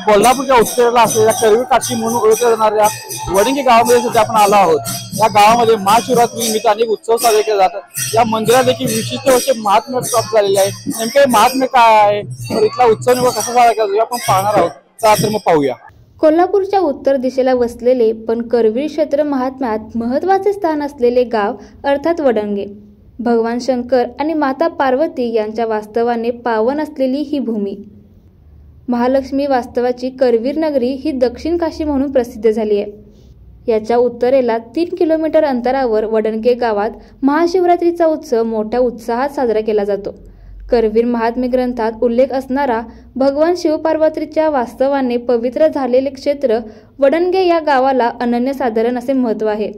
कोल्हापूरच्या उत्तरेला असलेल्या करवी काशी म्हणून ओळखल्या जाणाऱ्या वडंगी गावामध्ये सध्या आपण आलो आहोत। या गावामध्ये महाशिवरात्री निमित्त अनेक उत्सव साजरे केले जातात। या मंदिरात देखील विशिष्ट असे महात्म्य प्राप्त झालेले आहे। नेमके महात्म्य काय आहे, तर इथला उत्सव नेमका कसा साजरा केला जातो आपण पाहणार आहोत। चला तर मग पाहूया। कोल्हापूरच्या उत्तर दिशेला वसलेले पण करवीर क्षेत्र महात्म्यात महत्त्वाचे स्थान असलेले गाव अर्थात वडंगे। भगवान शंकर आणि माता पार्वती यांच्या वास्तवाने पावन असलेली ही भूमी, महालक्ष्मी वास्तवाची करवीर नगरी ही दक्षिण काशी म्हणून प्रसिद्ध झाली आहे। याच्या उत्तरेला 3 किलोमीटर अंतरावर वडंगे गावात महाशिवरात्रीचा उत्सव मोठ्या उत्साहात साजरा केला जातो। करवीर महात्म्य ग्रंथात उल्लेख असणारा भगवान शिवपार्वतीच्या वास्तवाने पवित्र झालेले क्षेत्र वडंगे या गावाला अनन्यसाधारण असे महत्त्व आहे।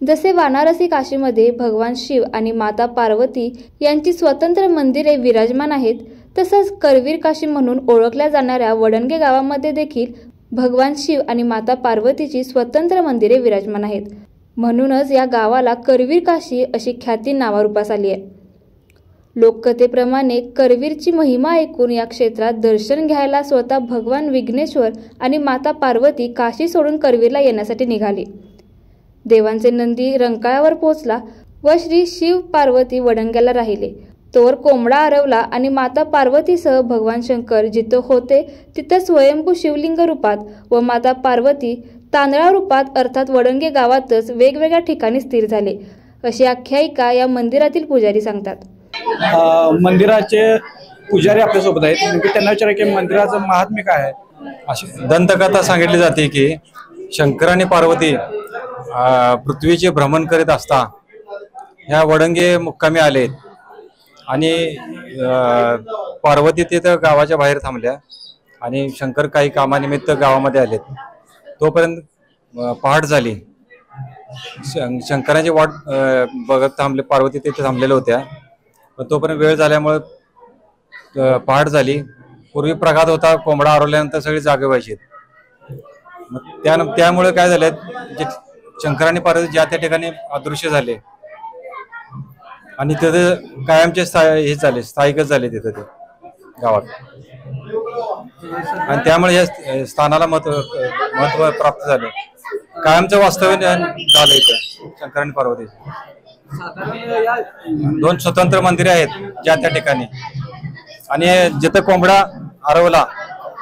जसे वाराणसी काशीमध्ये भगवान शिव आणि माता पार्वती यांची स्वतंत्र मंदिरे विराजमान आहेत, तसंच करवीर काशी म्हणून ओळखल्या जाणाऱ्या वडंगे गावामध्ये देखील भगवान शिव आणि माता पार्वतीची स्वतंत्र मंदिरे विराजमान आहेत। म्हणूनच या गावाला करवीर काशी अशी ख्याती नावारूपास आली आहे। लोककथेप्रमाणे करवीरची महिमा ऐकून या क्षेत्रात दर्शन घ्यायला स्वतः भगवान विघ्नेश्वर आणि माता पार्वती काशी सोडून करवीरला येण्यासाठी निघाली। देवांचे नंदी रंकाळ्यावर पोहोचला व श्री शिव पार्वती वडंग्याला राहिले। तोवर कोंबडा आरवला आणि माता पार्वतीसह भगवान शंकर जिथं होते तिथं स्वयंभू शिवलिंग रूपात व माता पार्वती तांदळा रूपात अर्थात वडंगे गावातच वेगवेगळ्या ठिकाणी स्थिर झाले, अशी आख्यायिका या मंदिरातील पुजारी सांगतात। मंदिराचे पुजारी आपल्या सोबत आहेत, नेमके त्यांना विचारा की मंदिराचं महात्म्य काय आहे। अशी दंतकथा सांगितली जाते की शंकर आणि पार्वती पृथ्वीचे भ्रमण करीत असता ह्या वडंगे मुक्कामी आलेत आणि पार्वती तिथं गावाच्या बाहेर थांबल्या आणि शंकर काही कामानिमित्त गावामध्ये आलेत। तोपर्यंत पहाट झाली, शंकराची वाट बघत थांबले, पार्वती तिथे थांबलेल्या होत्या। पण तोपर्यंत वेळ झाल्यामुळे पहाट झाली। पूर्वी प्रघात होता, कोंबडा आरवल्यानंतर सगळी जागे व्हायची। त्यामुळे काय झालं, जे शंकर आणि पार्वती ज्या त्या ठिकाणी अदृश्य झाले आणि तिथे कायमचे हे झाले, स्थायिकच झाले तिथे ते गावात। आणि त्यामुळे या स्थानाला महत्व प्राप्त झाले, कायमचं वास्तव्य झालं इथं शंकर आणि पार्वती। 2 स्वतंत्र मंदिरे आहेत ज्या त्या ठिकाणी, आणि जिथं कोंबडा आरवला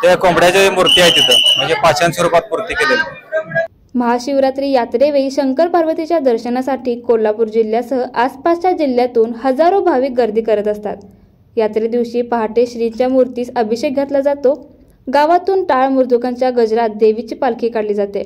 त्या कोंबड्याची मूर्ती आहे तिथं, म्हणजे पाषाण स्वरूपात मूर्ती केलेली। महाशिवरात्री यात्रेवेळी शंकर पार्वतीच्या दर्शनासाठी कोल्हापूर जिल्ह्यासह आसपासच्या जिल्ह्यातून हजारो भाविक गर्दी करत असतात। यात्रे दिवशी पहाटे श्रींच्या मूर्तीस अभिषेक घातला जातो। गावातून टाळ मृदुकांच्या गजरात देवीची पालखी काढली जाते।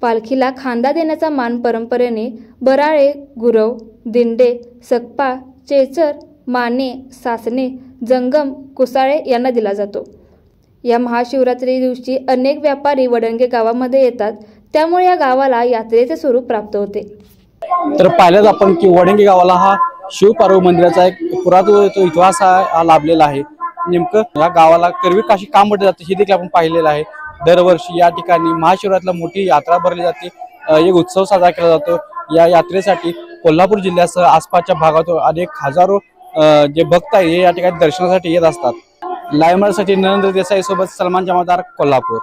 पालखीला खांदा देण्याचा मान परंपरेने बराळे, गुरव, दिंडे, सकपा, चेचर, माने, सासणे, जंगम, कुसाळे यांना दिला जातो। या महाशिवरात्री दिवशी अनेक व्यापारी वडंगे गावामध्ये येतात, त्यामुळे या गावाला यात्रेचे स्वरूप प्राप्त होते। तर पाहिलं आपण की वडंगे गावाला हा शिव पार्वती मंदिराचा एक पुरातन इतिहास लाभलेला आहे। नेमकं या गावाला करवीर काशी का म्हटलं जाते हे देखील आपण पाहिलेलं आहे। दरवर्षी या ठिकाणी महाशिवरात्रीला मोठी यात्रा भरली जाते, एक उत्सव साजरा केला जातो। या यात्रेसाठी कोल्हापूर जिल्ह्यासह आसपासच्या भागातून अनेक हजारो जे भक्त आहे हे या ठिकाणी दर्शनासाठी येत असतात। लाईव्ह साठी नरेंद्र देसाई सोबत सलमान जमादार, कोल्हापूर।